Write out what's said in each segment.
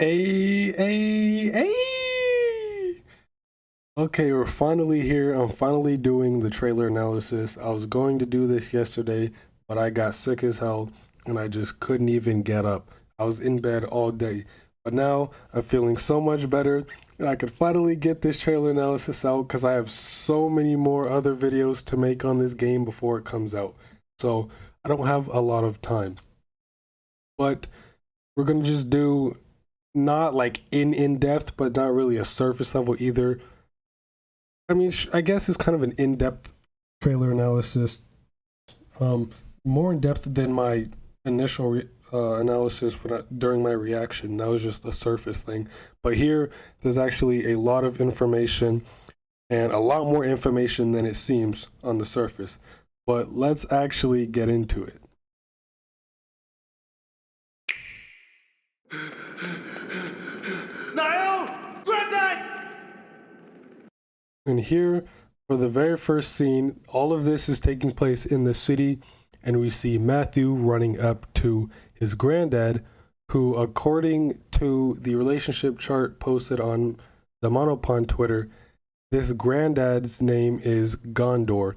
Hey! Okay, we're finally here. I'm finally doing the trailer analysis. I was going to do this yesterday, but I got sick as hell and I just couldn't even get up. I was in bed all day. But now I'm feeling so much better and I could finally get this trailer analysis out because I have so many more other videos to make on this game before it comes out. So I don't have a lot of time. But we're going to just do not like in depth, but not really a surface level either. I mean, I guess it's kind of an in-depth trailer analysis, more in depth than my initial analysis during my reaction. That was just a surface thing. But here, there's actually a lot of information, and a lot more information than it seems on the surface. But let's actually get into it. And here, for the very first scene, all of this is taking place in the city, and we see Matthew running up to his granddad, who, according to the relationship chart posted on the Monopon Twitter, this granddad's name is Gondor.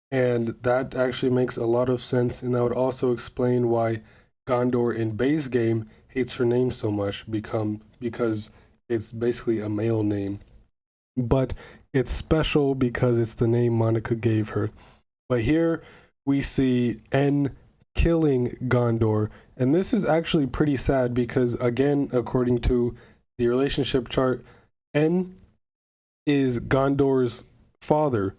And that actually makes a lot of sense, and that would also explain why Gondor in base game hates her name so much, because it's basically a male name. But it's special because it's the name Monica gave her. But here we see N killing Gondor, and this is actually pretty sad because, again, according to the relationship chart, N is Gondor's father.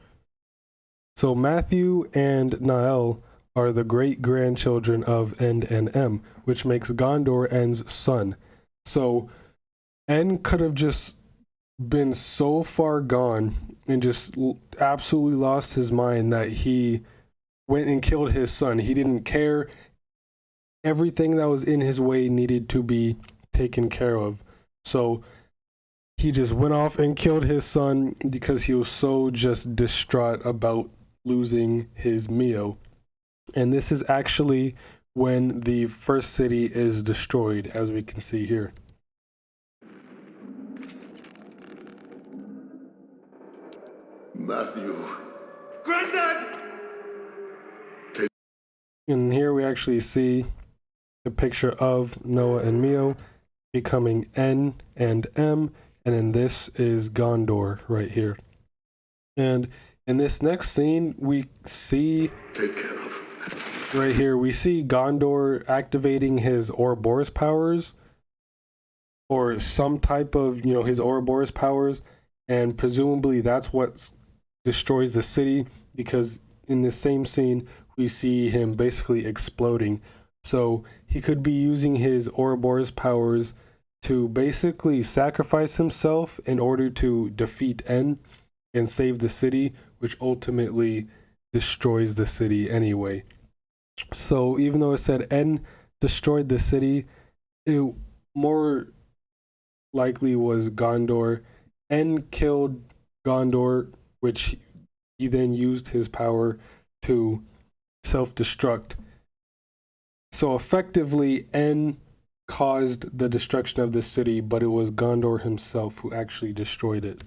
So Matthew and Nael are the great-grandchildren of N and M, which makes Gondor N's son. So N could have just been so far gone and just absolutely lost his mind that he went and killed his son. He didn't care. Everything that was in his way needed to be taken care of. So he just went off and killed his son because he was so just distraught about losing his Mio. And this is actually when the first city is destroyed, as we can see here. Matthew. Granddad! And here we actually see a picture of Noah and Mio becoming N and M, and then this is Gondor right here. And in this next scene, we see right here, we see Gondor activating his Ouroboros powers, or some type of, his Ouroboros powers, and presumably that's what destroys the city, because in the same scene we see him basically exploding. So he could be using his Ouroboros powers to basically sacrifice himself in order to defeat N and save the city, which ultimately destroys the city anyway. So even though it said N destroyed the city, it more likely was Gondor. N killed Gondor, which he then used his power to self-destruct. So effectively, N caused the destruction of the city, but it was Gondor himself who actually destroyed it.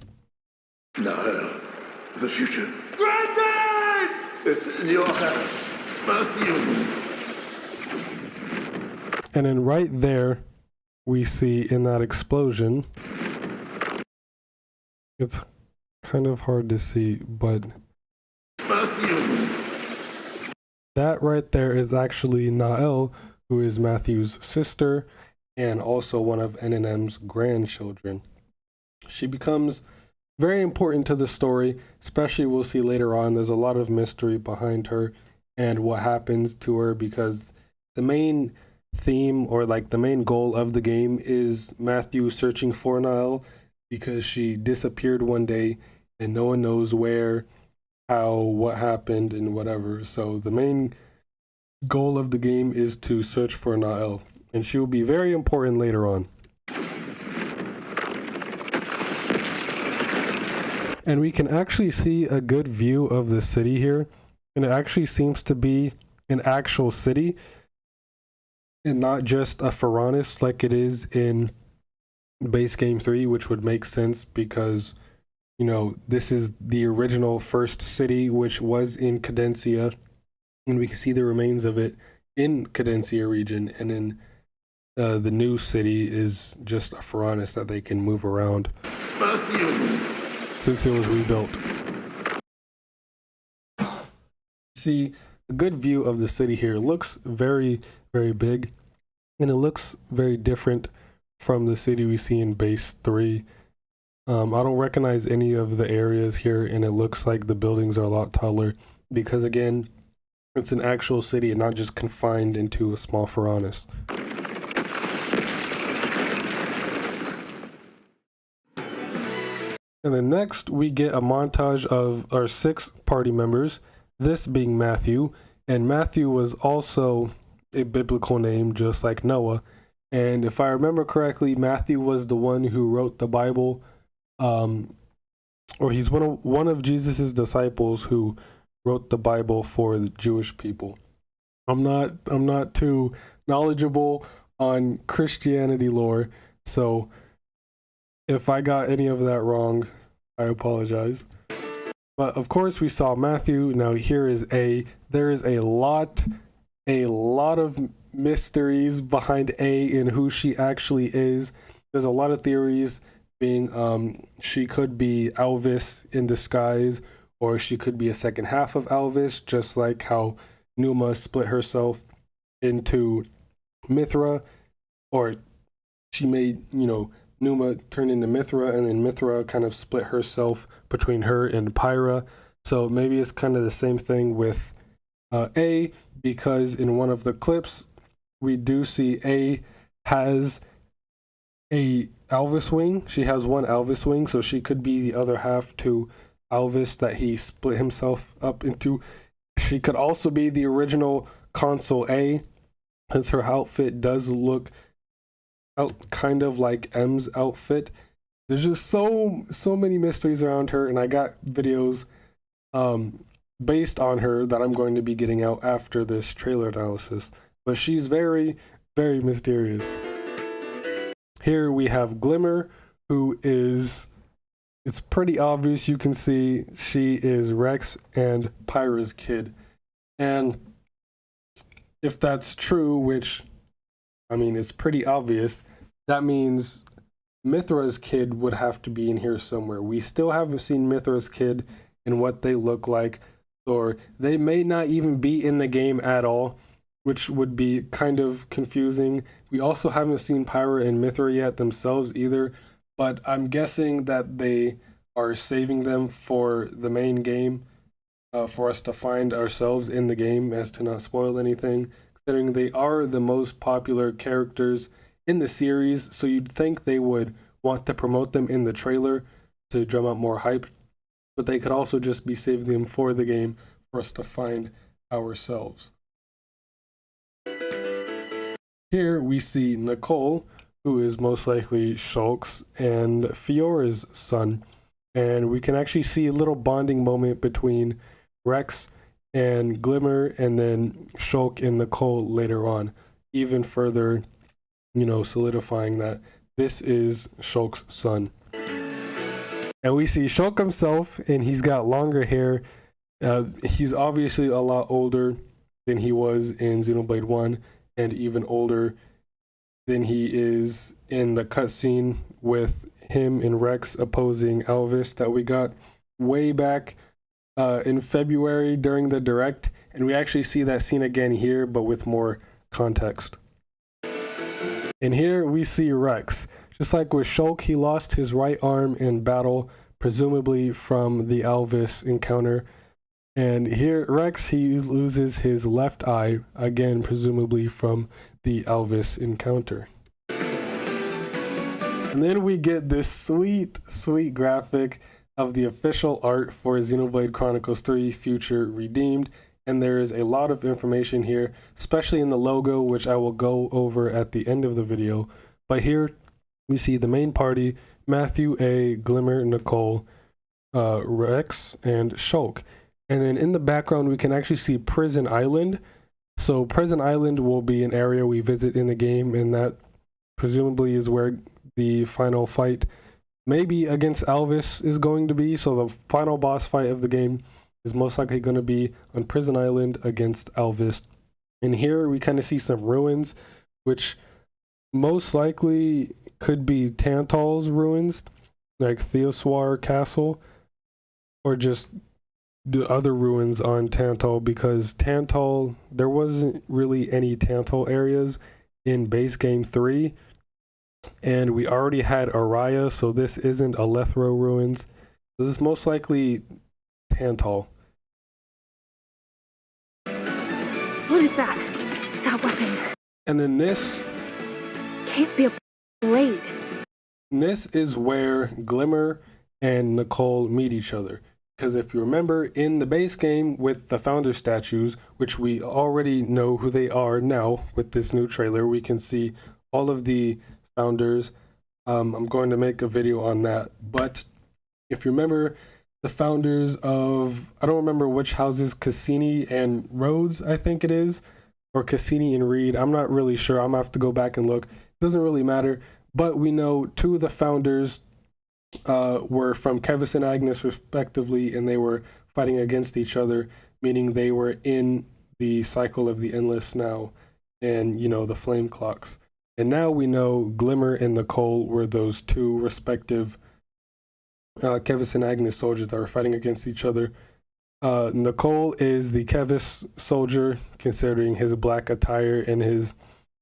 Nael, the future. Granddad! It's in your hands, Matthew. And then right there, we see in that explosion, it's kind of hard to see, but Matthew. That right there is actually Nael, who is Matthew's sister and also one of N and M's grandchildren. She becomes very important to the story, especially we'll see later on. There's a lot of mystery behind her and what happens to her, because the main theme, or like the main goal of the game, is Matthew searching for Nael, because she disappeared one day and no one knows where, how, what happened, and whatever. So the main goal of the game is to search for Nael, and she will be very important later on. And we can actually see a good view of the city here, and it actually seems to be an actual city and not just a Pharaonis like it is in base game 3, which would make sense because, you know, this is the original first city, which was in Cadencia, and we can see the remains of it in Cadencia region, and then the new city is just a Faranis that they can move around since it was rebuilt. See a good view of the city here. It looks very, very big, and it looks very different from the city we see in base 3. I don't recognize any of the areas here, and it looks like the buildings are a lot taller because, again, it's an actual city and not just confined into a small Faranis. And then next, we get a montage of our 6 party members, this being Matthew. And Matthew was also a biblical name, just like Noah. And if I remember correctly, Matthew was the one who wrote the Bible, or he's one of Jesus's disciples who wrote the Bible for the Jewish people. I'm not too knowledgeable on Christianity lore, so if I got any of that wrong, I apologize. But of course we saw Matthew. Now there is a lot of mysteries behind A and who she actually is. There's a lot of theories being she could be Elvis in disguise, or she could be a second half of Elvis, just like how Numa split herself into Mithra, or she made, Numa turn into Mithra, and then Mithra kind of split herself between her and Pyra. So maybe it's kind of the same thing with A, because in one of the clips, we do see A has a Elvis wing. She has one Elvis wing, so she could be the other half to Elvis that he split himself up into. She could also be the original Consul A, since her outfit does look kind of like M's outfit. There's just so many mysteries around her, and I got videos based on her that I'm going to be getting out after this trailer analysis. But she's very, very mysterious. Here we have Glimmer, who is, it's pretty obvious, you can see she is Rex and Pyra's kid. And if that's true, which, I mean, it's pretty obvious, that means Mithra's kid would have to be in here somewhere. We still haven't seen Mithra's kid and what they look like, or they may not even be in the game at all, which would be kind of confusing. We also haven't seen Pyra and Mithra yet themselves either, but I'm guessing that they are saving them for the main game, for us to find ourselves in the game, as to not spoil anything, considering they are the most popular characters in the series, so you'd think they would want to promote them in the trailer to drum up more hype, but they could also just be saving them for the game for us to find ourselves. Here we see Nicole, who is most likely Shulk's and Fiora's son, and we can actually see a little bonding moment between Rex and Glimmer, and then Shulk and Nicole later on, even further, solidifying that this is Shulk's son. And we see Shulk himself, and he's got longer hair. He's obviously a lot older than he was in Xenoblade 1, and even older than he is in the cutscene with him and Rex opposing Elvis that we got way back in February during the Direct. And we actually see that scene again here, but with more context. And here we see Rex. Just like with Shulk, he lost his right arm in battle, presumably from the Elvis encounter. And here, Rex, he loses his left eye, again, presumably from the Elvis encounter. And then we get this sweet, sweet graphic of the official art for Xenoblade Chronicles 3 Future Redeemed. And there is a lot of information here, especially in the logo, which I will go over at the end of the video. But here we see the main party, Matthew A, Glimmer, Nicole, Rex, and Shulk. And then in the background, we can actually see Prison Island. So Prison Island will be an area we visit in the game, and that presumably is where the final fight, maybe against Alvis, is going to be. So the final boss fight of the game is most likely going to be on Prison Island against Alvis. And here we kind of see some ruins, which most likely could be Tantal's ruins, like Theoswar Castle, or just the other ruins on Tantal, because Tantal, there wasn't really any Tantal areas in base game 3, and we already had Araya, so this isn't Alethro ruins. This is most likely Tantal. What is that? That weapon. And then this Can't be a blade. This is where Glimmer and Nicole meet each other. Because if you remember, in the base game with the founder statues, which we already know who they are now with this new trailer, we can see all of the founders. I'm going to make a video on that. But if you remember, the founders of, I don't remember which houses, Cassini and Rhodes, I think it is, or Cassini and Reed. I'm not really sure. I'm going to have to go back and look. It doesn't really matter. But we know two of the founders were from Kevis and Agnes respectively, and they were fighting against each other, meaning they were in the cycle of the Endless now, and the flame clocks. And now we know Glimmer and Nicole were those two respective Kevis and Agnes soldiers that were fighting against each other. Nicole is the Kevis soldier, considering his black attire and his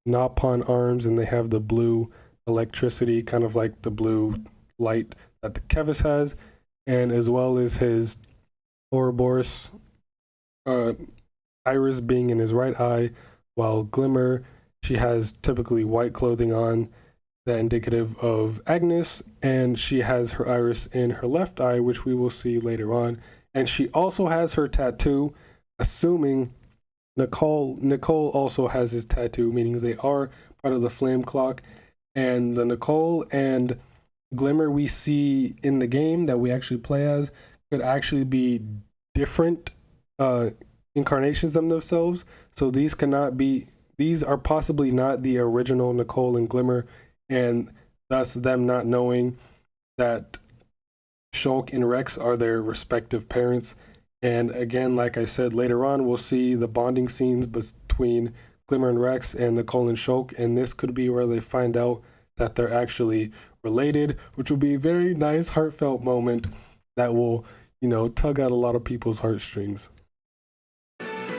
Napon arms, and they have the blue electricity, kind of like the blue light that the Kevis has, and as well as his Ouroboros iris being in his right eye, while Glimmer, she has typically white clothing on, that indicative of Agnes, and she has her iris in her left eye, which we will see later on. And she also has her tattoo, assuming Nicole also has his tattoo, meaning they are part of the flame clock. And the Nicole and Glimmer we see in the game that we actually play as could actually be different incarnations of themselves. So these are possibly not the original Nicole and Glimmer, and thus them not knowing that Shulk and Rex are their respective parents. And again, like I said, later on we'll see the bonding scenes between Glimmer and Rex and Nicole and Shulk, and this could be where they find out that they're actually related, which will be a very nice heartfelt moment that will tug at a lot of people's heartstrings.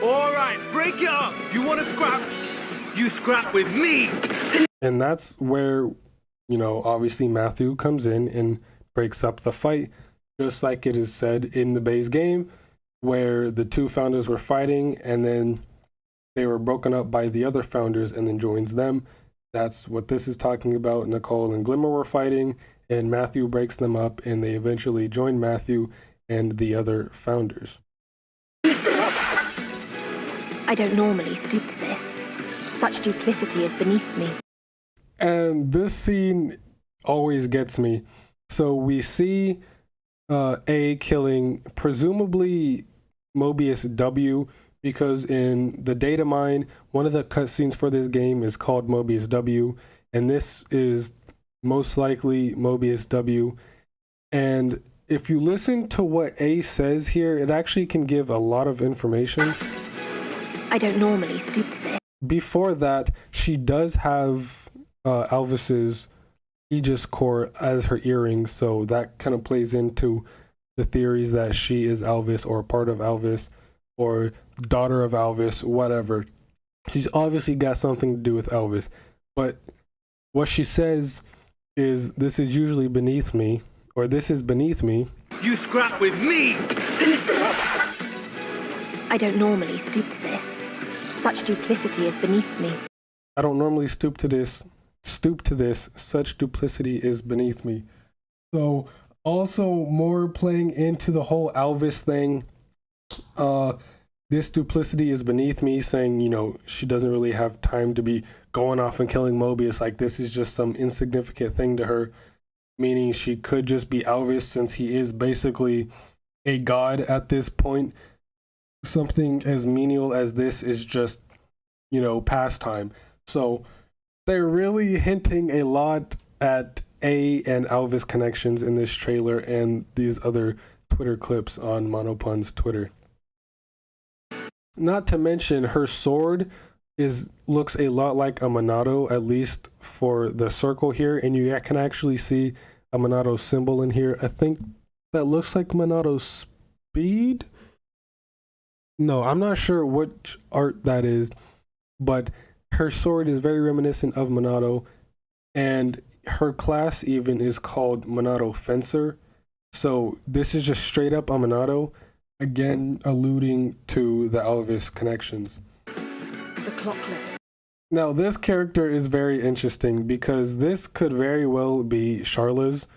All right, break it up. You want to scrap? You scrap with me. And that's where obviously Matthew comes in and breaks up the fight, just like it is said in the base game, where the two founders were fighting and then they were broken up by the other founders and then joins them. That's what this is talking about. Nicole and Glimmer were fighting, and Matthew breaks them up, and they eventually join Matthew and the other founders. I don't normally stoop to this. Such duplicity is beneath me. And this scene always gets me. So we see A killing presumably Mobius W, because in the data mine, one of the cutscenes for this game is called Mobius W, and this is most likely Mobius W. And if you listen to what A says here, it actually can give a lot of information. I don't normally stoop to this. Before that, she does have Alvis's Aegis core as her earring, so that kind of plays into the theories that she is Alvis or part of Alvis or daughter of Alvis, whatever. She's obviously got something to do with Alvis, but what she says is, this is usually beneath me, or this is beneath me. You scrap with me. I don't normally stoop to this. Such duplicity is beneath me. I don't normally stoop to this. Such duplicity is beneath me. So also more playing into the whole Alvis thing. This duplicity is beneath me, saying, she doesn't really have time to be going off and killing Mobius. Like, this is just some insignificant thing to her, meaning she could just be Alvis, since he is basically a god at this point. Something as menial as this is just, pastime. So they're really hinting a lot at A and Alvis connections in this trailer and these other Twitter clips on Monopun's Twitter. Not to mention her sword looks a lot like a Monado, at least for the circle here, and you can actually see a Monado symbol in here. I think that looks like Monado's speed. No, I'm not sure which art that is, but her sword is very reminiscent of Monado, and her class even is called Monado Fencer. So this is just straight up a Monado, again alluding to the Alvis connections. The clockless. Now this character is very interesting because this could very well be Sharla's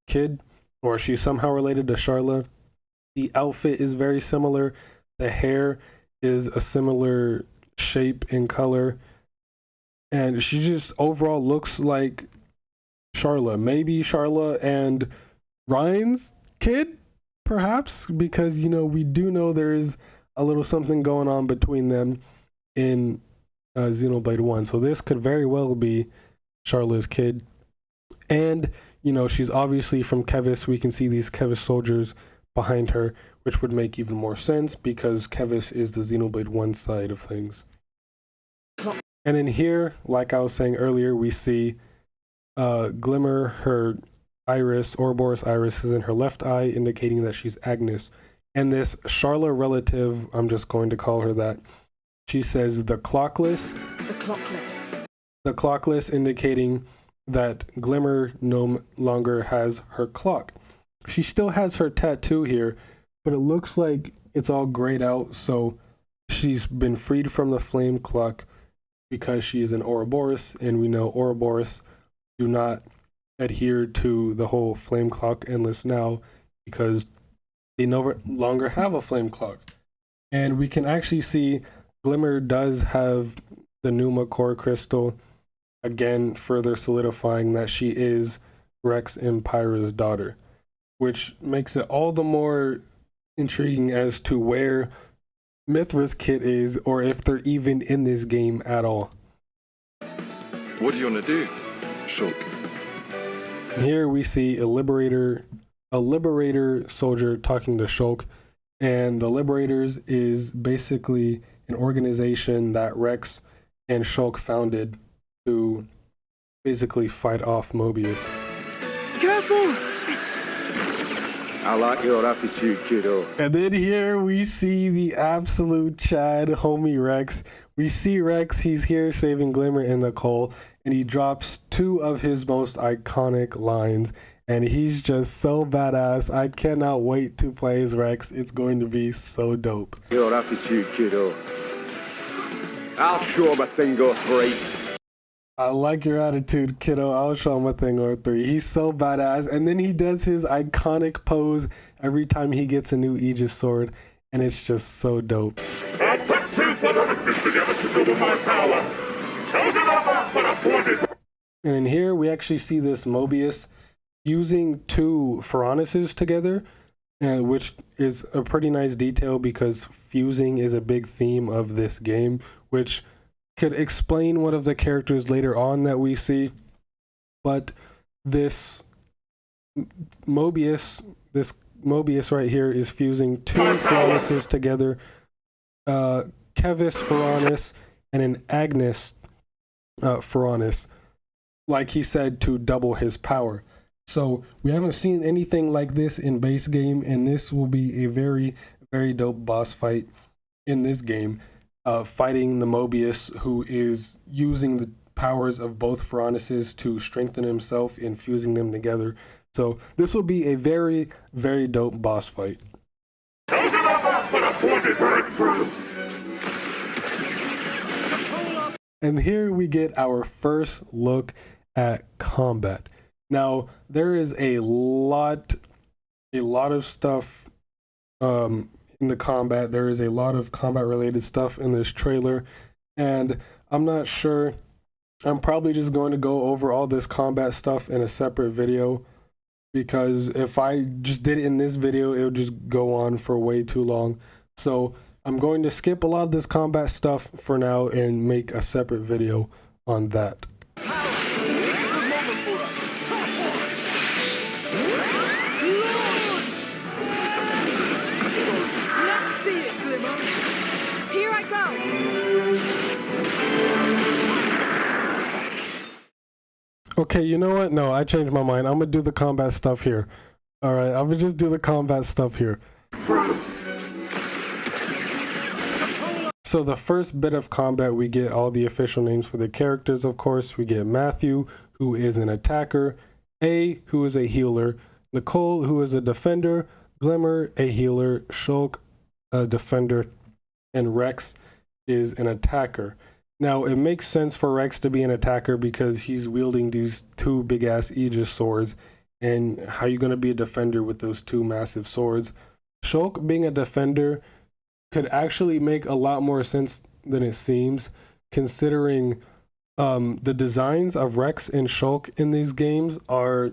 kid, or she's somehow related to Sharla. The outfit is very similar. The hair is a similar shape and color, and she just overall looks like Sharla. Maybe Sharla and Ryan's kid, perhaps, because we do know there's a little something going on between them in Xenoblade 1. So this could very well be Sharla's kid. And she's obviously from Kevis. We can see these Kevis soldiers behind her, which would make even more sense because Kevis is the Xenoblade 1 side of things. And in here, like I was saying earlier, we see Glimmer, her iris, Ouroboros iris, is in her left eye, indicating that she's Agnes. And this Sharla relative, I'm just going to call her that, she says the clockless. The clockless. The clockless, indicating that Glimmer no longer has her clock. She still has her tattoo here, but it looks like it's all grayed out, so she's been freed from the flame clock because she's an Ouroboros, and we know Ouroboros do not adhere to the whole flame clock endless now because they no longer have a flame clock. And we can actually see Glimmer does have the Numa core crystal, again further solidifying that she is Rex and Pyra's daughter, which makes it all the more intriguing as to where Mithra's kid is, or if they're even in this game at all. What do you want to do, Shulk? Here we see a liberator soldier talking to Shulk, and the Liberators is basically an organization that Rex and Shulk founded to basically fight off Mobius. Careful! I like your attitude, kiddo. And then here we see the absolute Chad homie Rex. We see Rex, he's here saving Glimmer and Nicole, and he drops two of his most iconic lines, and he's just so badass. I cannot wait to play as Rex. It's going to be so dope. Your attitude, kiddo. I'll show him a thing or three. I like your attitude, kiddo. I'll show him a thing or three. He's so badass. And then he does his iconic pose every time he gets a new Aegis sword, and it's just so dope. I put two forces together to double my power. Chosen over, but appointed. And in here, we actually see this Mobius fusing two Feronises together, which is a pretty nice detail because fusing is a big theme of this game, which could explain one of the characters later on that we see. But this Mobius right here is fusing two Feronises together, Kevis Feronis and an Agnes Feronis, like he said, to double his power. So we haven't seen anything like this in base game, and this will be a very, very dope boss fight in this game, fighting the Mobius, who is using the powers of both Feronises to strengthen himself and fusing them together. So this will be a very, very dope boss fight. Chosen over, but appointed breakthrough. And here we get our first look at combat. Now, there is a lot of stuff in the combat. There is a lot of combat related stuff in this trailer, and I'm not sure. I'm probably just going to go over all this combat stuff in a separate video, because if I just did it in this video, it would just go on for way too long. So I'm going to skip a lot of this combat stuff for now and make a separate video on that. Okay, you know what? No, I changed my mind. I'm gonna do the combat stuff here. All right, I'm gonna just do the combat stuff here. So the first bit of combat, we get all the official names for the characters, of course. We get Matthew, who is an attacker, A, who is a healer, Nicole, who is a defender, Glimmer, a healer, Shulk, a defender, and Rex is an attacker. Now, it makes sense for Rex to be an attacker because he's wielding these two big-ass Aegis swords, and how you going to be a defender with those two massive swords? Shulk being a defender could actually make a lot more sense than it seems, considering the designs of Rex and Shulk in these games are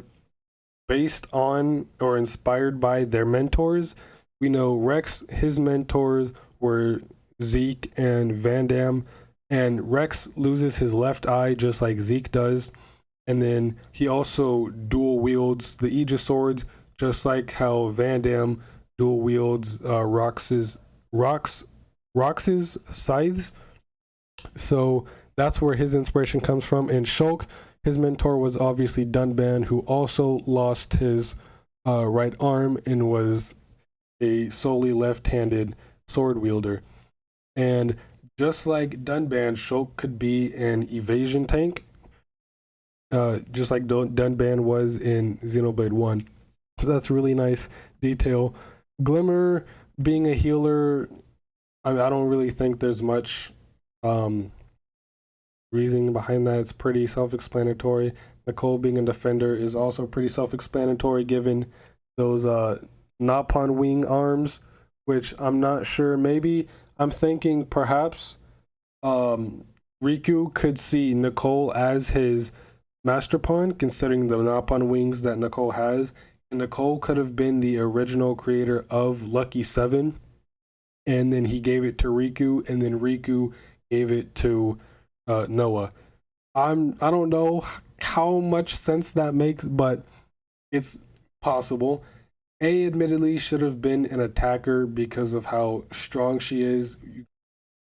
based on or inspired by their mentors. We know Rex, his mentors were Zeke and Van Damme, and Rex loses his left eye just like Zeke does, and then he also dual wields the Aegis swords just like how Van Damme dual wields Rox's scythes. So that's where his inspiration comes from. And Shulk, his mentor was obviously Dunban, who also lost his right arm and was a solely left-handed sword wielder. And just like Dunban, Shulk could be an evasion tank, just like Dunban was in Xenoblade 1. So that's really nice detail. Glimmer being a healer, I don't really think there's much reasoning behind that. It's pretty self-explanatory. Nicole being a defender is also pretty self-explanatory given those Napon wing arms, which I'm not sure. Maybe I'm thinking perhaps Riku could see Nicole as his master pawn, considering the Napon wings that Nicole has. And Nicole could have been the original creator of Lucky 7, and then he gave it to Riku, and then Riku gave it to Noah. I don't know how much sense that makes, but it's possible. A admittedly should have been an attacker because of how strong she is.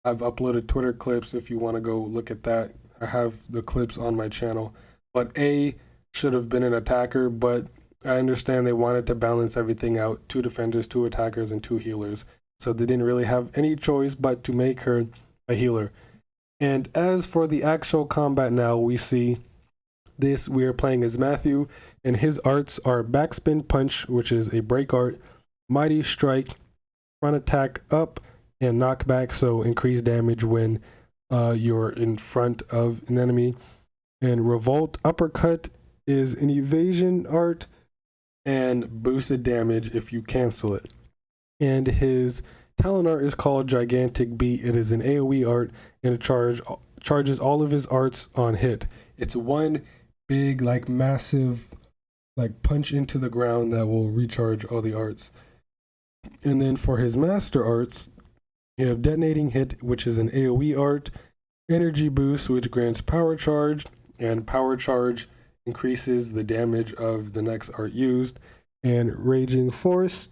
I've uploaded Twitter clips if you want to go look at that. I have the clips on my channel. But A should have been an attacker, but I understand they wanted to balance everything out. 2 defenders, 2 attackers, and 2 healers. So they didn't really have any choice but to make her a healer. And as for the actual combat now, we see this. We are playing as Matthew, and his arts are Backspin Punch, which is a break art, Mighty Strike, Front Attack Up, and Knockback, so increased damage when you're in front of an enemy. And Revolt Uppercut is an evasion art, and boosted damage if you cancel it. And his talent art is called Gigantic Beat. It is an AoE art, and it charges all of his arts on hit. It's one big, like, massive, like, punch into the ground that will recharge all the arts. And then for his master arts, you have Detonating Hit, which is an AoE art, Energy Boost, which grants Power Charge, and Power Charge increases the damage of the next art used, and Raging Force,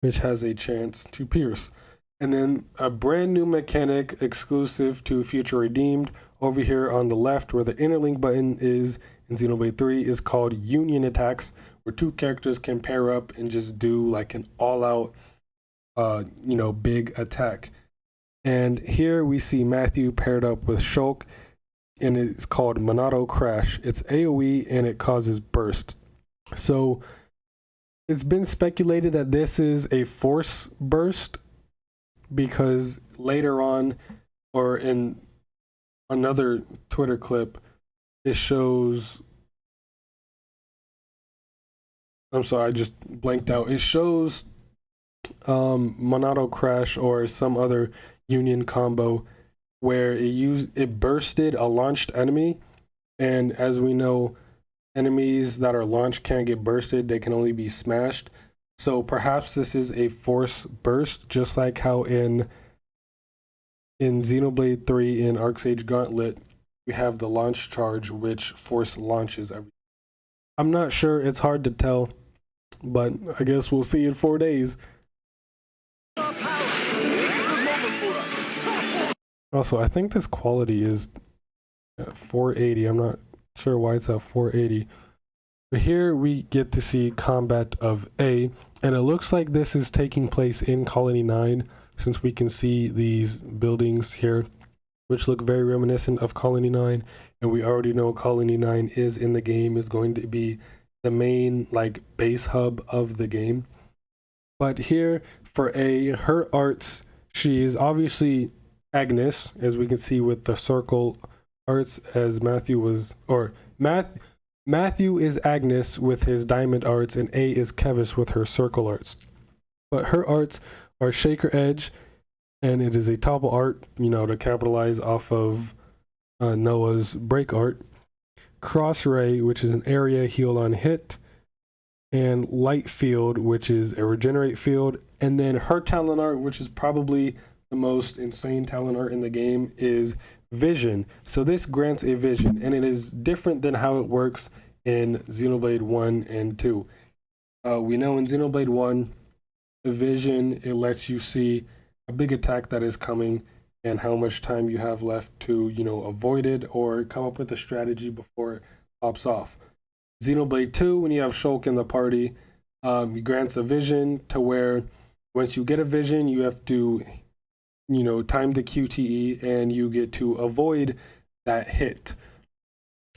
which has a chance to pierce. And then a brand new mechanic exclusive to Future Redeemed over here on the left where the interlink button is in Xenoblade 3 is called Union Attacks, where 2 characters can pair up and just do like an all-out big attack. And here we see Matthew paired up with Shulk, and it's called Monado Crash. It's AoE and it causes burst. So it's been speculated that this is a force burst because later on, or in another Twitter clip, it shows, I'm sorry, I just blanked out. It shows Monado Crash or some other union combo where it bursted a launched enemy, and as we know, enemies that are launched can't get bursted, they can only be smashed. So perhaps this is a force burst, just like how in Xenoblade 3 in Arcsage Gauntlet we have the launch charge, which force launches everything. I'm not sure, it's hard to tell, but I guess we'll see in 4 days. Also, I think this quality is 480. I'm not sure why it's at 480. But here we get to see combat of A, and it looks like this is taking place in Colony 9, since we can see these buildings here, which look very reminiscent of Colony 9, and we already know Colony 9 is in the game, is going to be the main like base hub of the game. But here for A, her arts, she is obviously Agnes, as we can see with the circle arts, as Matthew is Agnes with his diamond arts, and A is Kevis with her circle arts. But her arts are Shaker Edge, and it is a topple art, you know, to capitalize off of Noah's break art. Cross Ray, which is an area heal on hit, and Light Field, which is a regenerate field. And then her talent art, which is probably the most insane talent art in the game, is Vision. So this grants a vision, and it is different than how it works in Xenoblade 1 and 2. We know in Xenoblade 1, the vision, it lets you see a big attack that is coming and how much time you have left to, you know, avoid it or come up with a strategy before it pops off. Xenoblade 2, when you have Shulk in the party, he grants a vision to where once you get a vision, you have to, you know, time the QTE and you get to avoid that hit.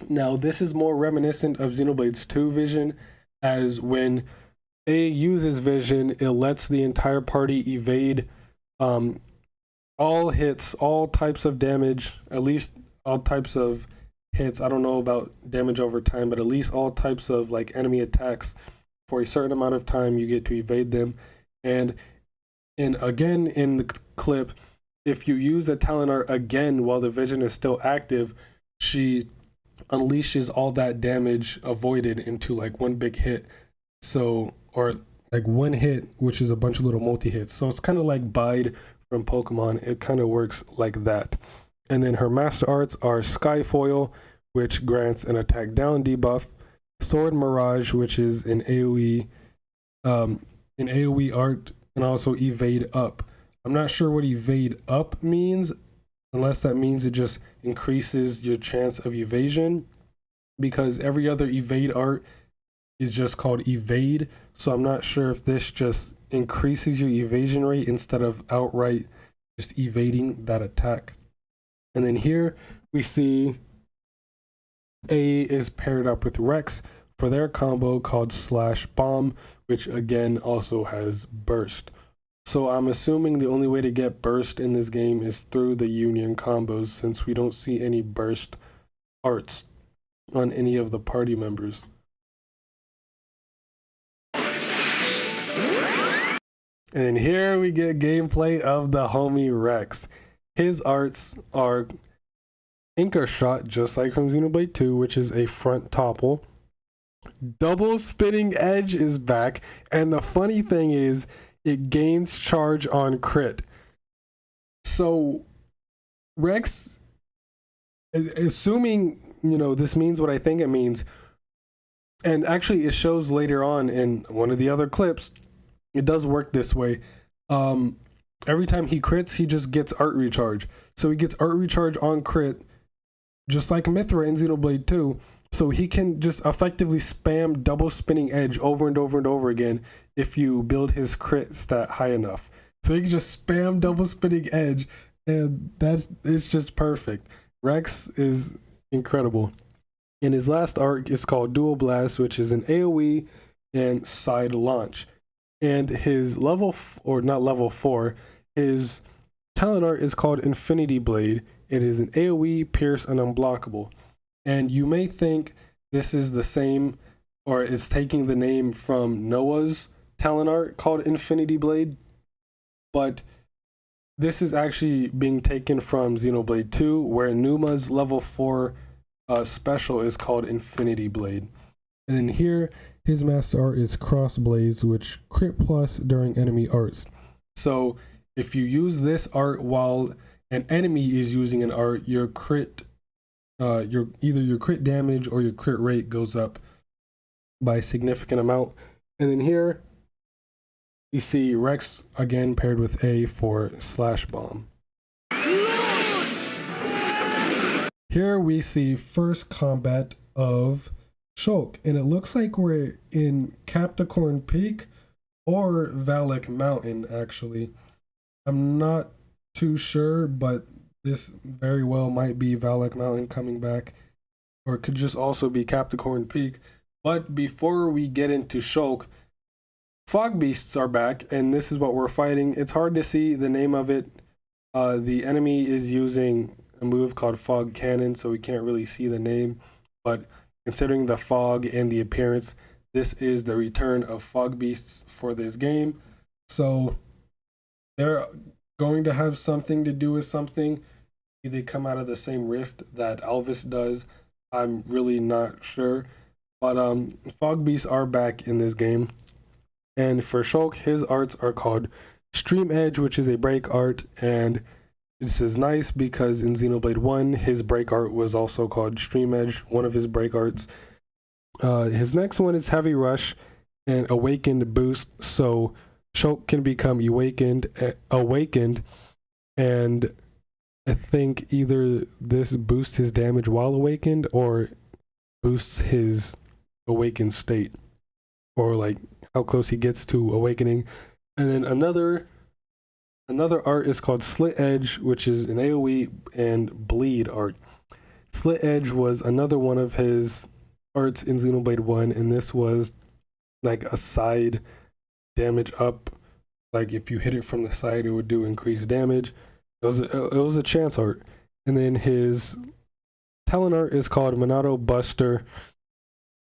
Now, this is more reminiscent of Xenoblade's 2 vision, as when A uses vision, it lets the entire party evade all hits, all types of damage, at least all types of hits. I don't know about damage over time, but at least all types of like enemy attacks for a certain amount of time, you get to evade them. And again in the clip, if you use the talent art again while the vision is still active, she unleashes all that damage avoided into like one big hit. So, or like one hit, which is a bunch of little multi-hits. So it's kind of like Bide from Pokemon. It kind of works like that. And then her master arts are Skyfoil, which grants an attack down debuff, Sword Mirage, which is an AoE art, and also Evade Up. I'm not sure what Evade Up means, unless that means it just increases your chance of evasion, because every other evade art is just called evade. So I'm not sure if this just increases your evasion rate instead of outright just evading that attack. And then here we see A is paired up with Rex for their combo called Slash Bomb, which again also has burst. So I'm assuming the only way to get burst in this game is through the union combos, since we don't see any burst arts on any of the party members. And here we get gameplay of the homie Rex. His arts are Anchor Shot, just like from Xenoblade 2, which is a front topple. Double Spinning Edge is back, and the funny thing is, it gains charge on crit. So Rex, assuming, you know, this means what I think it means, and actually it shows later on in one of the other clips, it does work this way. Every time he crits, he just gets art recharge. So he gets art recharge on crit, just like Mithra in Xenoblade 2. So he can just effectively spam Double Spinning Edge over and over and over again if you build his crit stat high enough. So he can just spam Double Spinning Edge, and it's just perfect. Rex is incredible. And his last art is called Dual Blast, which is an AoE and side launch. And his not level 4, his talent art is called Infinity Blade. It is an AoE, pierce, and unblockable. And you may think this is the same, or it's taking the name from Noah's talent art called Infinity Blade, but this is actually being taken from Xenoblade 2, where Numa's level 4 special is called Infinity Blade. And then here, his master art is Cross Blaze, which crit plus during enemy arts. So if you use this art while an enemy is using an art, your crit either your crit damage or your crit rate goes up by a significant amount. And then here you see Rex again paired with A for Slash Bomb. Here we see first combat of Shulk, and it looks like we're in Capricorn Peak or Valak Mountain, actually. I'm not too sure, but this very well might be Valak Mountain coming back, or it could just also be Capricorn Peak. But before we get into Shulk, Fog Beasts are back, and this is what we're fighting. It's hard to see the name of it. The enemy is using a move called Fog Cannon, so we can't really see the name, but considering the fog and the appearance, this is the return of Fog Beasts for this game. So they're going to have something to do with something. They come out of the same rift that Alvis does. I'm really not sure. But Fog Beasts are back in this game. And for Shulk, his arts are called Stream Edge, which is a break art. And this is nice because in Xenoblade 1, his break art was also called Stream Edge, one of his break arts. His next one is Heavy Rush and Awakened Boost. So Shulk can become awakened, and I think either this boosts his damage while awakened or boosts his awakened state, or like how close he gets to awakening. And then another art is called Slit Edge, which is an AoE and bleed art. Slit Edge was another one of his arts in Xenoblade 1, and this was like a side damage up. Like if you hit it from the side, it would do increased damage. It was a chance art. And then his talent art is called Monado Buster.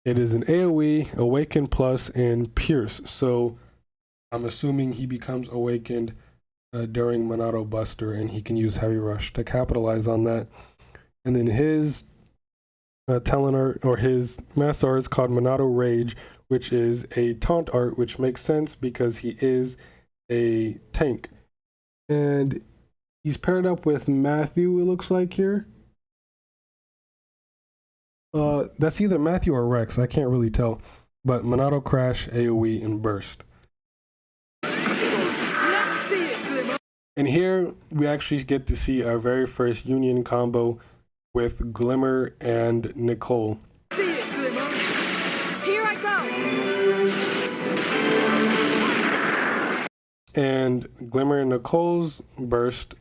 It is an AoE, Awaken Plus, and Pierce. So I'm assuming he becomes awakened during Monado Buster, and he can use Heavy Rush to capitalize on that. And then his talent art, or his master art, is called Monado Rage, which is a taunt art, which makes sense because he is a tank. And he's paired up with Matthew, it looks like here. That's either Matthew or Rex, I can't really tell. But Monado Crash, AoE, and Burst. And here we actually get to see our very first union combo with Glimmer and Nicole. Here I go! And Glimmer and Nicole's burst,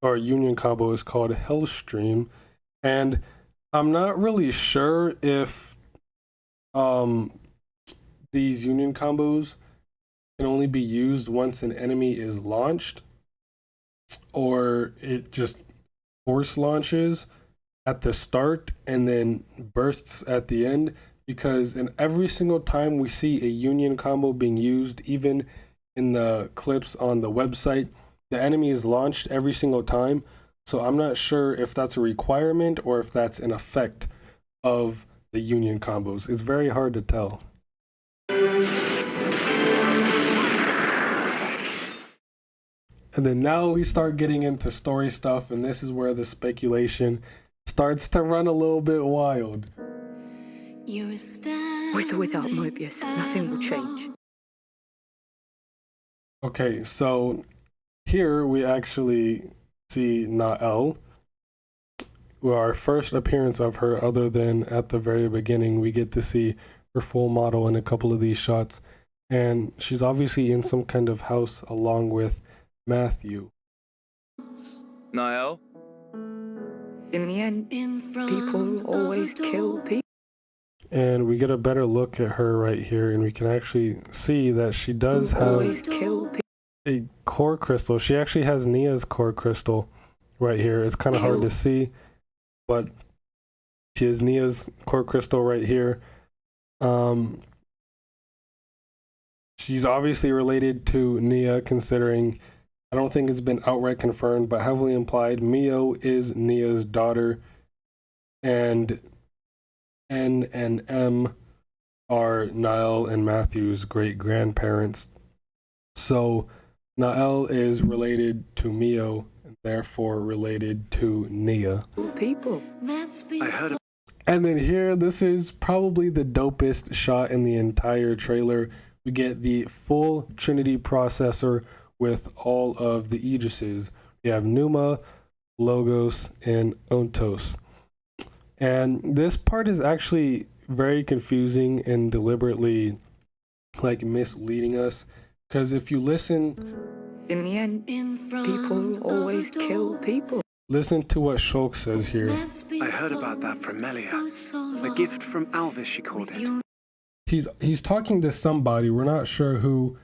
or union combo, is called Hellstream. And I'm not really sure if these union combos can only be used once an enemy is launched, or it just force launches at the start and then bursts at the end, because in every single time we see a union combo being used, even in the clips on the website, the enemy is launched every single time. So I'm not sure if that's a requirement or if that's an effect of the union combos. It's very hard to tell. And then now we start getting into story stuff, and this is where the speculation starts to run a little bit wild. With or without Mobius, nothing will change. Okay, so here we actually see Nael. Our first appearance of her, other than at the very beginning, we get to see her full model in a couple of these shots. And she's obviously in some kind of house along with Matthew. Niall? In the end, people always kill people. And we get a better look at her right here, and we can actually see that she does have a core crystal. She actually has Nia's core crystal right here. It's kind of hard to see, but she has Nia's core crystal right here. She's obviously related to Nia, considering I don't think it's been outright confirmed, but heavily implied. Mio is Nia's daughter, and N and M are Niall and Matthew's great grandparents. So Nael is related to Mio, and therefore related to Nia. People. I heard of. And then here, this is probably the dopest shot in the entire trailer. We get the full Trinity processor with all of the Aegises. We have Numa, Logos, and Ontos. And this part is actually very confusing and deliberately like misleading us, because if you listen In the end, people always kill people. listen to what Shulk says here. I heard about that from Melia. A gift from Alvis, she called it. He's talking to somebody, we're not sure who,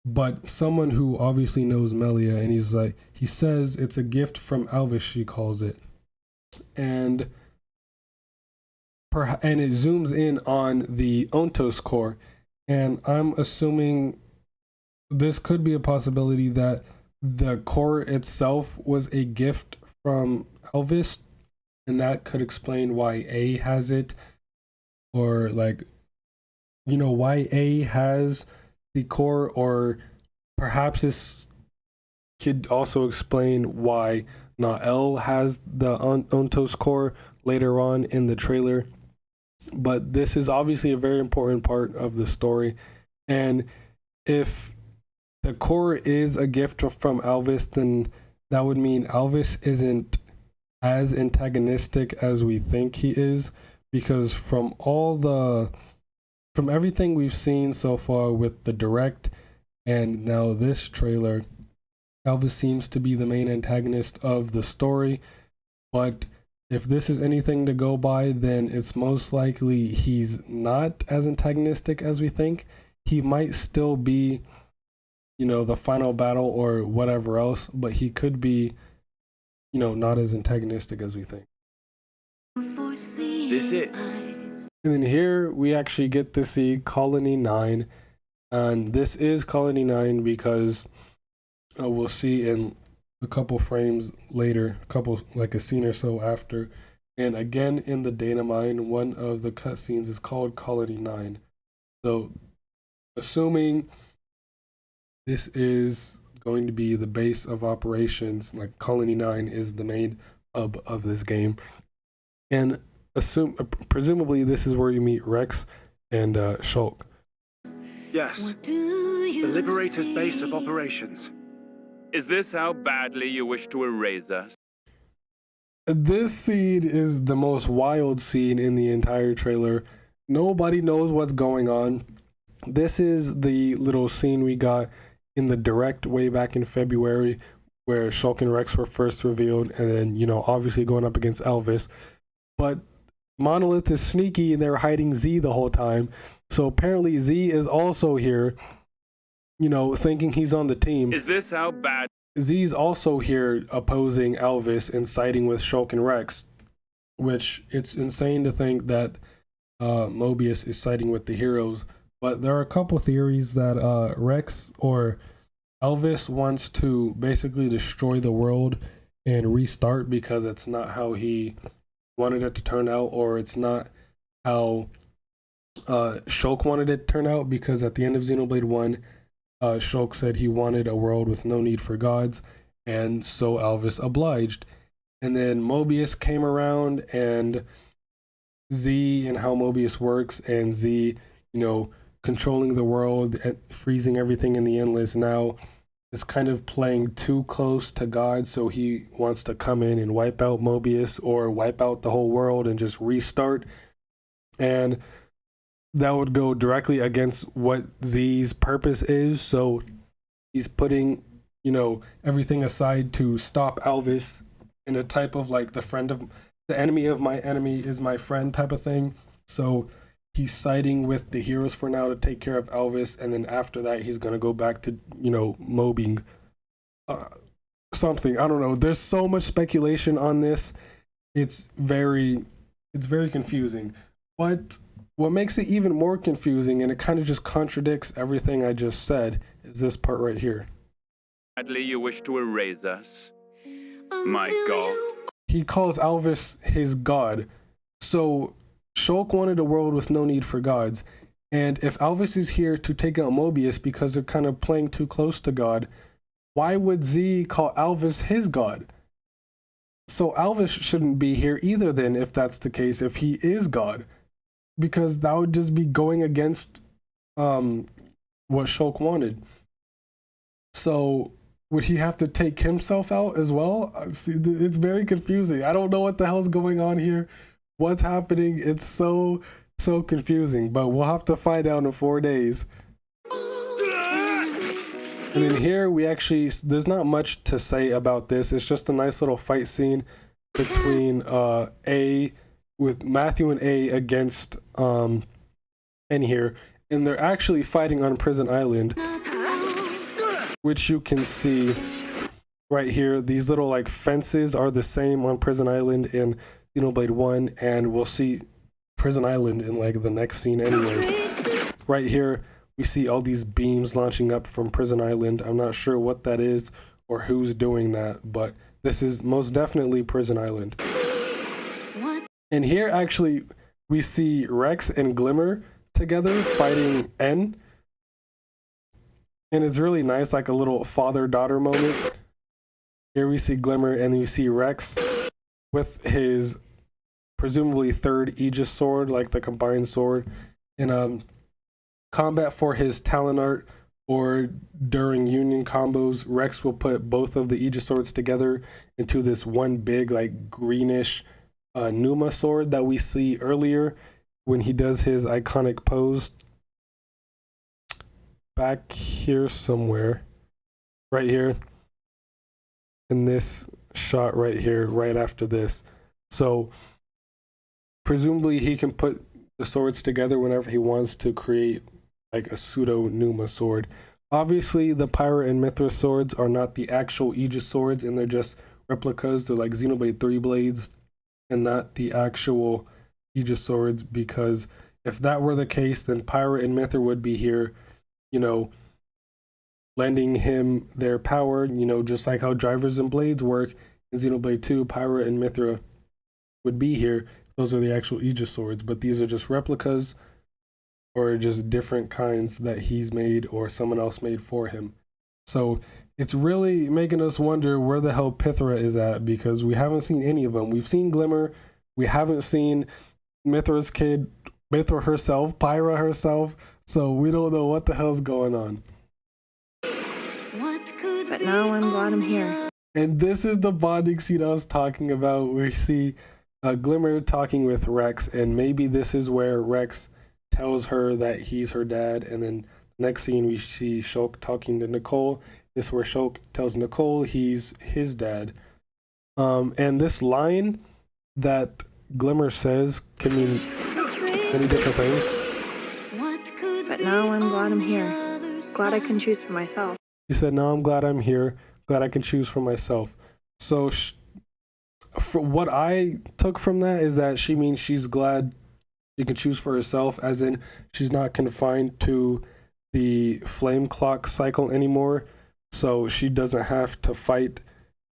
but someone who obviously knows Melia, and he says it's a gift from Alvis, she calls it. And it zooms in on the Ontos core, and I'm assuming this could be a possibility that the core itself was a gift from Alvis, and that could explain why A has it, or like, why A has the core, or perhaps this could also explain why Nael has the Ontos core later on in the trailer. But this is obviously a very important part of the story, and if the core is a gift from Alvis, then that would mean Alvis isn't as antagonistic as we think he is, because from everything we've seen so far with the direct and now this trailer, Alvis seems to be the main antagonist of the story. But if this is anything to go by, then it's most likely he's not as antagonistic as we think. He might still be, the final battle or whatever else, but he could be, not as antagonistic as we think. This it. And then here we actually get to see Colony 9. And this is Colony 9 because we'll see in a couple frames later, like a scene or so after. And again, in the data mine, one of the cutscenes is called Colony 9. So, assuming this is going to be the base of operations, like Colony 9 is the main hub of this game. And presumably this is where you meet Rex and Shulk. Yes. The Liberator's base of operations. Is this how badly you wish to erase us? This scene is the most wild scene in the entire trailer. Nobody knows what's going on. This is the little scene we got in the direct way back in February, where Shulk and Rex were first revealed, and then, obviously going up against Alvis. But Monolith is sneaky and they're hiding Z the whole time. So apparently Z is also here, thinking he's on the team. Is this how bad? Z's also here opposing Alvis and siding with Shulk and Rex, which it's insane to think that Mobius is siding with the heroes. But there are a couple theories that Rex or Alvis wants to basically destroy the world and restart because it's not how he wanted it to turn out, or it's not how Shulk wanted it to turn out, because at the end of Xenoblade 1, Shulk said he wanted a world with no need for gods, and so Alvis obliged. And then Mobius came around, and Z and how Mobius works, and Z, controlling the world, freezing everything in the Endless now, is kind of playing too close to God, so he wants to come in and wipe out Mobius or wipe out the whole world and just restart. And that would go directly against what Z's purpose is, so he's putting, everything aside to stop Alvis in a type of like the enemy of my enemy is my friend type of thing. So he's siding with the heroes for now to take care of Alvis, and then after that he's gonna go back to mobbing something. I don't know. There's so much speculation on this. It's very confusing. But what makes it even more confusing, and it kind of just contradicts everything I just said, is this part right here. Badly you wish to erase us? My God. He calls Alvis his god. So Shulk wanted a world with no need for gods. And if Alvis is here to take out Mobius because they're kind of playing too close to God, why would Z call Alvis his god? So Alvis shouldn't be here either then, if that's the case, if he is God. Because that would just be going against what Shulk wanted. So would he have to take himself out as well? See, it's very confusing. I don't know what the hell's going on here, what's happening? It's so confusing, but we'll have to find out in 4 days. And in here, we actually, there's not much to say about this. It's just a nice little fight scene between A, with Matthew and A against N here. And they're actually fighting on Prison Island, which you can see right here. These little like fences are the same on Prison Island in Xenoblade 1, and we'll see Prison Island in like the next scene anyway. Right here, we see all these beams launching up from Prison Island. I'm not sure what that is or who's doing that, but this is most definitely Prison Island. And here, actually, we see Rex and Glimmer together fighting N. And it's really nice, like a little father-daughter moment. Here we see Glimmer, and we see Rex with his presumably third Aegis sword, like the combined sword, in combat for his talent art, or during union combos, Rex will put both of the Aegis swords together into this one big, like greenish Numa sword that we see earlier when he does his iconic pose. Back here somewhere, right here, in this shot right here, right after this. So presumably he can put the swords together whenever he wants to create like a pseudo Numa sword. Obviously the Pyra and Mithra swords are not the actual Aegis swords, and they're just replicas. They're like Xenoblade 3 blades and not the actual Aegis swords, because if that were the case, then Pyra and Mithra would be here, you know, lending him their power, you know, just like how drivers and blades work in Xenoblade 2. Pyra and Mithra would be here. Those are the actual Aegis swords, but these are just replicas, or just different kinds that he's made or someone else made for him. So it's really making us wonder where the hell Pythra is at, because we haven't seen any of them. We've seen Glimmer, we haven't seen Mithra's kid, Mithra herself, Pyra herself, so we don't know what the hell's going on. But now I'm glad I'm here. And this is the bonding scene I was talking about. We see Glimmer talking with Rex, and maybe this is where Rex tells her that he's her dad, and then next scene we see Shulk talking to Nicole. This is where Shulk tells Nicole he's his dad. And this line that Glimmer says can mean many different things. But now I'm glad I'm here. Glad I can choose for myself. She said, now I'm glad I'm here. Glad I can choose for myself. So for what I took from that is that she means she's glad she can choose for herself, as in she's not confined to the flame clock cycle anymore. So she doesn't have to fight,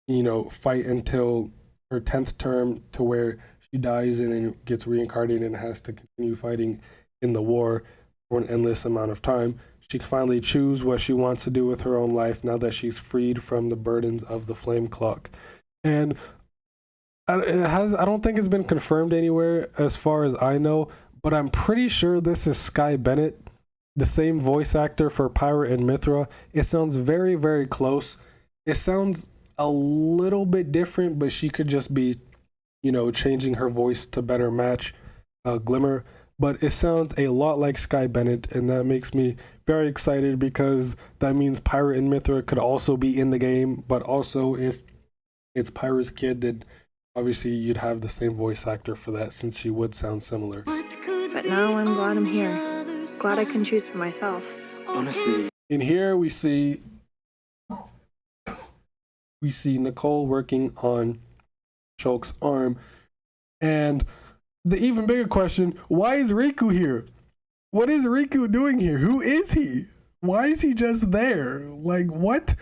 you know, fight until her 10th term to where she dies and then gets reincarnated and has to continue fighting in the war for an endless amount of time. She can finally choose what she wants to do with her own life now that she's freed from the burdens of the flame clock. And I don't think it's been confirmed anywhere as far as I know, but I'm pretty sure this is Sky Bennett, the same voice actor for Pyra and Mithra. It sounds very, very close. It sounds a little bit different, but she could just be, you know, changing her voice to better match Glimmer. But it sounds a lot like Sky Bennett, and that makes me very excited, because that means Pyra and Mithra could also be in the game. But also, if it's Pyra's kid, then obviously you'd have the same voice actor for that, since she would sound similar. But now I'm glad I'm here. Glad I can choose for myself. Honestly. In here we see Nicole working on Shulk's arm, and the even bigger question, why is Riku here? What is Riku doing here? Who is he? Why is he just there? Like, what?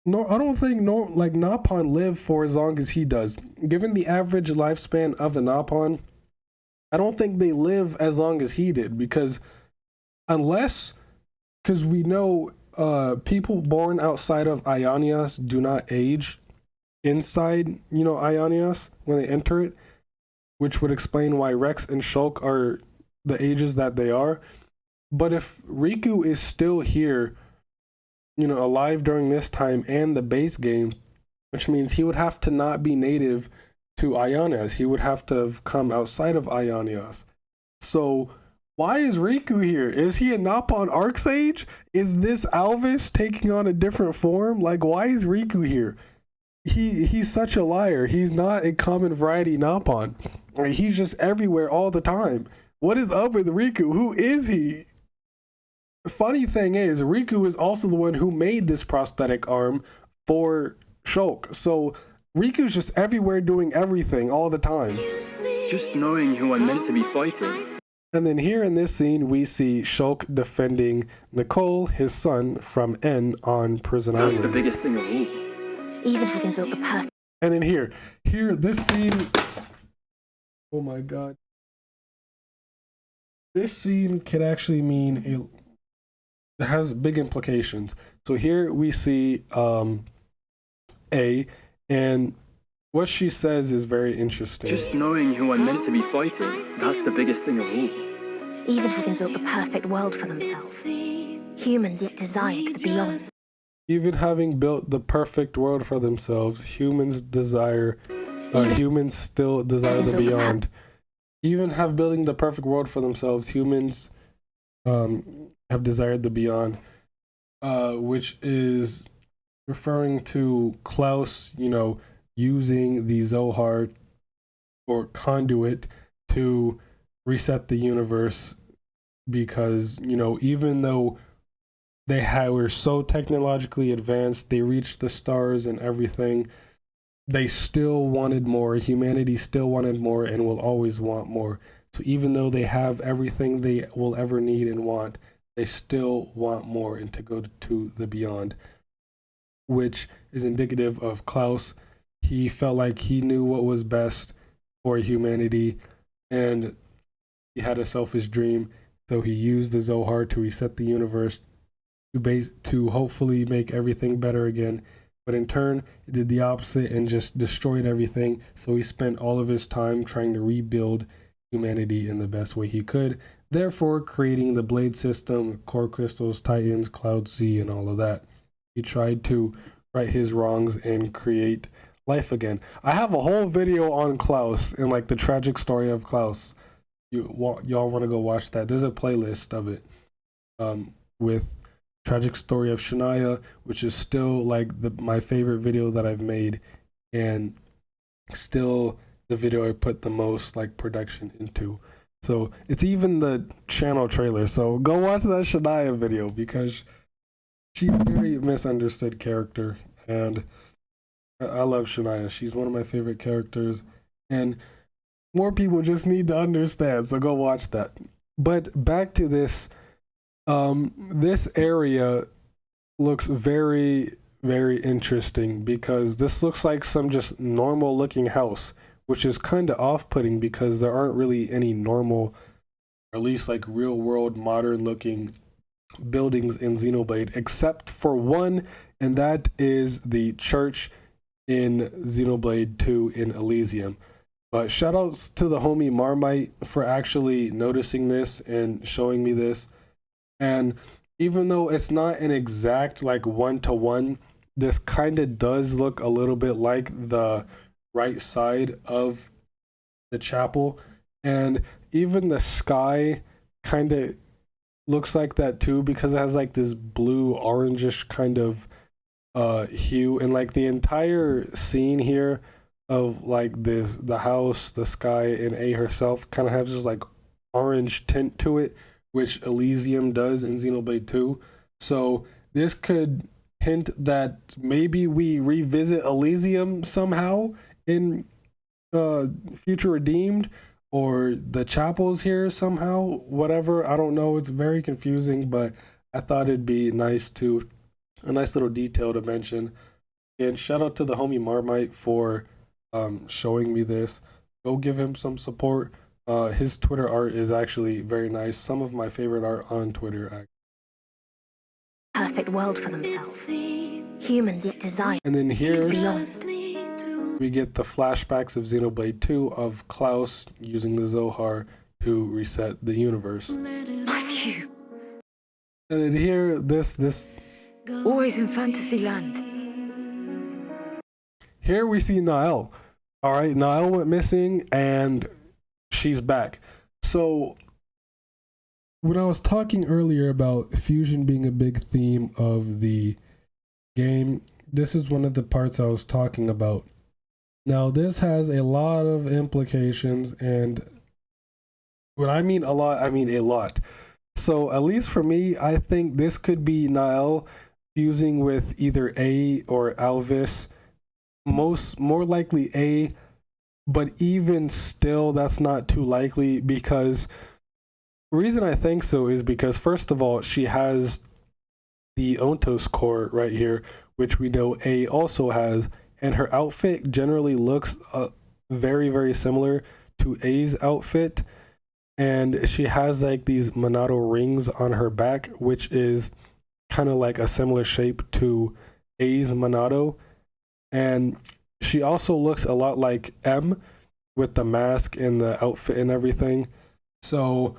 No, I don't think Nopon live for as long as he does. Given the average lifespan of a Nopon, I don't think they live as long as he did, because we know people born outside of Ionios do not age inside, you know, Ionios when they enter it, which would explain why Rex and Shulk are the ages that they are. But if Riku is still here, you know, alive during this time and the base game, which means he would have to not be native to Ionios. He would have to have come outside of Ionios. So why is Riku here? Is he a Napon Arcsage? Is this Alvis taking on a different form? Like, why is Riku here? He's such a liar. He's not a common variety Napon. He's just everywhere all the time. What is up with Riku? Who is he? Funny thing is, Riku is also the one who made this prosthetic arm for Shulk. So Riku's just everywhere doing everything all the time. Just knowing who I'm meant to be fighting. And then here in this scene, we see Shulk defending Nicole, his son, from N on Prison Island. That's the biggest thing of all. Even having built the perfect. And then here, this scene. Oh my god. This scene could actually mean it has big implications. So here we see A, and what she says is very interesting. Just knowing who I'm meant to be fighting, that's the biggest thing of all. Even having built the perfect world for themselves, humans yet desired the beyond. Even having built the perfect world for themselves, humans still desire the beyond. Even have building the perfect world for themselves, humans have desired the beyond, which is referring to Klaus, using the Zohar or conduit to reset the universe, because even though were so technologically advanced, they reached the stars and everything, they still wanted more. Humanity still wanted more and will always want more. So even though they have everything they will ever need and want, they still want more and to go to the beyond, which is indicative of Klaus. He felt like he knew what was best for humanity, and he had a selfish dream, so he used the Zohar to reset the universe to hopefully make everything better again. But in turn, it did the opposite and just destroyed everything. So he spent all of his time trying to rebuild humanity in the best way he could, therefore creating the blade system, core crystals, titans, cloud sea, and all of that. He tried to right his wrongs and create life again. I have a whole video on Klaus and like the tragic story of Klaus. Y'all want to go watch that? There's a playlist of it with tragic story of Shania, which is still like my favorite video that I've made, and still the video I put the most like production into. So it's even the channel trailer. So go watch that Shania video, because she's a very misunderstood character, and I love Shania. She's one of my favorite characters, and more people just need to understand. So go watch that. But back to this. This area looks very, very interesting, because this looks like some just normal looking house, which is kind of off-putting because there aren't really any normal, or at least like real world modern looking buildings in Xenoblade, except for one, and that is the church in Xenoblade 2 in Elysium. But shout outs to the homie Marmite for actually noticing this and showing me this. And even though it's not an exact like one-to-one, this kind of does look a little bit like the right side of the chapel. And even the sky kind of looks like that too, because it has like this blue orangish kind of hue. And like the entire scene here of like the house, the sky, and A herself kind of has this like orange tint to it, which Elysium does in Xenoblade 2. So this could hint that maybe we revisit Elysium somehow in Future Redeemed, or the chapel's here somehow, whatever. I don't know. It's very confusing, but I thought it'd be a nice little detail to mention. And shout out to the homie Marmite for showing me this. Go give him some support. His Twitter art is actually very nice. Some of my favorite art on Twitter. Perfect world for themselves. Humans yet desire. And then here beyond. we get the flashbacks of Xenoblade 2 of Klaus using the Zohar to reset the universe. Matthew, And then here, this always in fantasy land. here we see Nael. All right, Niall went missing and she's back. So when I was talking earlier about fusion being a big theme of the game, this is one of the parts I was talking about. Now, this has a lot of implications, and when I mean a lot, I mean a lot. So, at least for me, I think this could be Niall fusing with either A or Alvis. More likely A, but even still, that's not too likely, because the reason I think so is because, first of all, she has the Ontos core right here, which we know A also has, and her outfit generally looks very, very similar to A's outfit. And she has like these Monado rings on her back, which is kind of like a similar shape to A's Monado. And she also looks a lot like M with the mask and the outfit and everything. So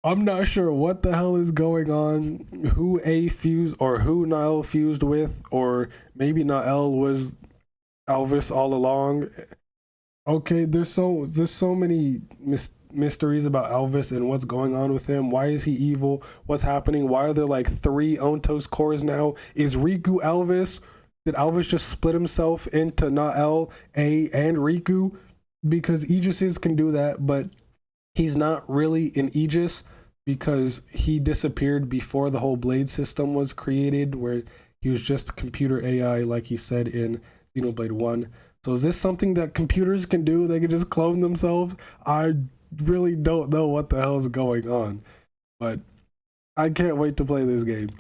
I'm not sure what the hell is going on, who A fused or who Niall fused with, or maybe Niall was Alvis all along. Okay, there's so many mysteries about Alvis and what's going on with him. Why is he evil? What's happening? Why are there like 3 Ontos cores now? Is Riku Alvis? Did Alvis just split himself into Niall, A, and Riku? Because Aegises can do that, but he's not really an Aegis because he disappeared before the whole Blade system was created, where he was just computer AI, like he said in Xenoblade 1. So is this something that computers can do? They can just clone themselves? I really don't know what the hell is going on, but I can't wait to play this game.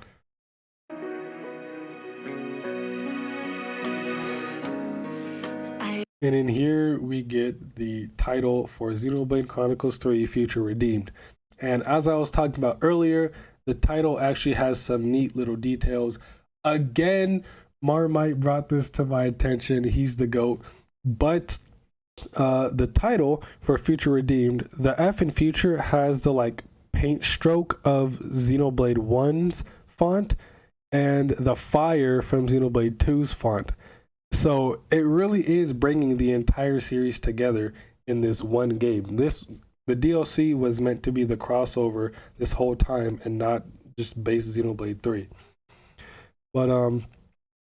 And in here we get the title for Xenoblade Chronicles 3 Future Redeemed. And as I was talking about earlier, the title actually has some neat little details. Again, Marmite brought this to my attention. He's the GOAT. But the title for Future Redeemed, the F in Future has the like paint stroke of Xenoblade 1's font and the fire from Xenoblade 2's font. So it really is bringing the entire series together in this one game. The DLC was meant to be the crossover this whole time and not just base Xenoblade 3. But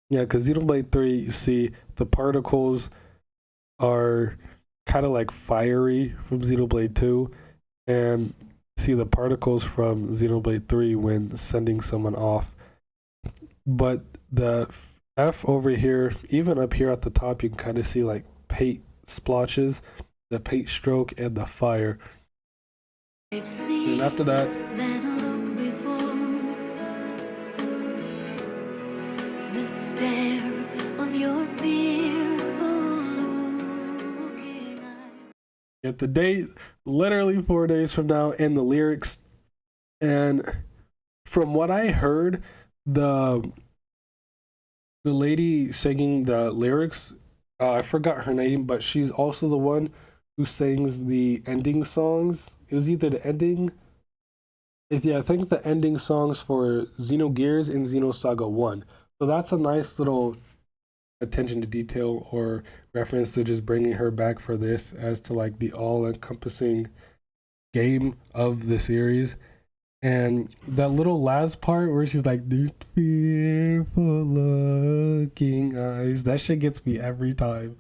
yeah, because Xenoblade 3, you see the particles are kind of like fiery from Xenoblade 2, and see the particles from Xenoblade 3 when sending someone off. But the F over here, even up here at the top, you can kind of see like paint splotches, the paint stroke, and the fire. And after that, the stare of your fearful looking eyes. get the date, literally 4 days from now, and the lyrics. And from what I heard, the lady singing the lyrics, I forgot her name, but she's also the one who sings the ending songs. It was either the ending, I think the ending songs for Xenogears and Xenosaga 1. So that's a nice little attention to detail or reference to just bringing her back for this as to like the all-encompassing game of the series. And that little last part where she's like, "These fearful looking eyes," that shit gets me every time.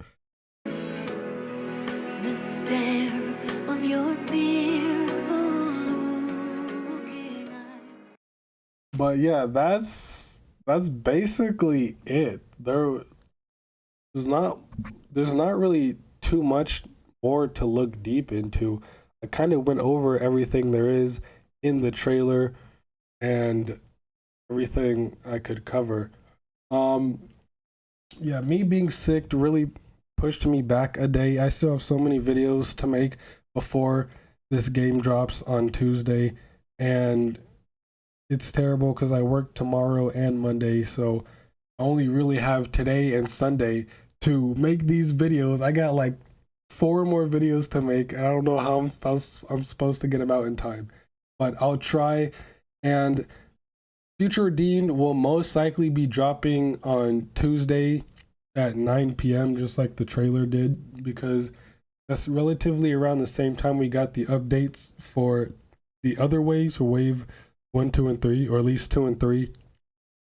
The stare of your fearful looking eyes. But yeah, that's basically it. There's not really too much more to look deep into. I kind of went over everything there is in the trailer and everything I could cover. Yeah, me being sick really pushed me back a day. I still have so many videos to make before this game drops on Tuesday, and it's terrible because I work tomorrow and Monday, so I only really have today and Sunday to make these videos. I got like 4 more videos to make, and I don't know how I'm supposed to get them out in time. But I'll try. And Future Redeemed will most likely be dropping on Tuesday at 9 p.m. just like the trailer did, because that's relatively around the same time we got the updates for the other waves, for wave 1, 2, and 3, or at least 2 and 3.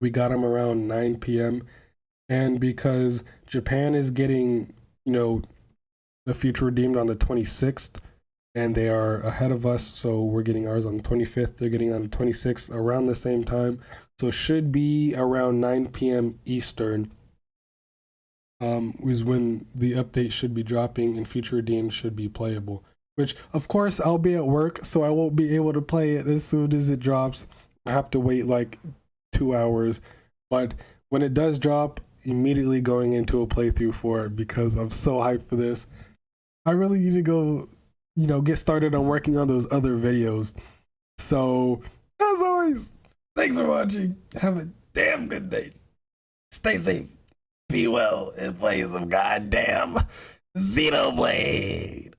We got them around 9 p.m. And because Japan is getting, the Future Redeemed on the 26th, and they are ahead of us, so we're getting ours on the 25th. They're getting on the 26th around the same time. So it should be around 9 p.m. Eastern is when the update should be dropping, and Future Redeemed should be playable. Which, of course, I'll be at work, so I won't be able to play it as soon as it drops. I have to wait like 2 hours. But when it does drop, immediately going into a playthrough for it, because I'm so hyped for this. I really need to go, get started on working on those other videos. So, as always, thanks for watching. Have a damn good day. Stay safe, be well, and play some goddamn Xenoblade.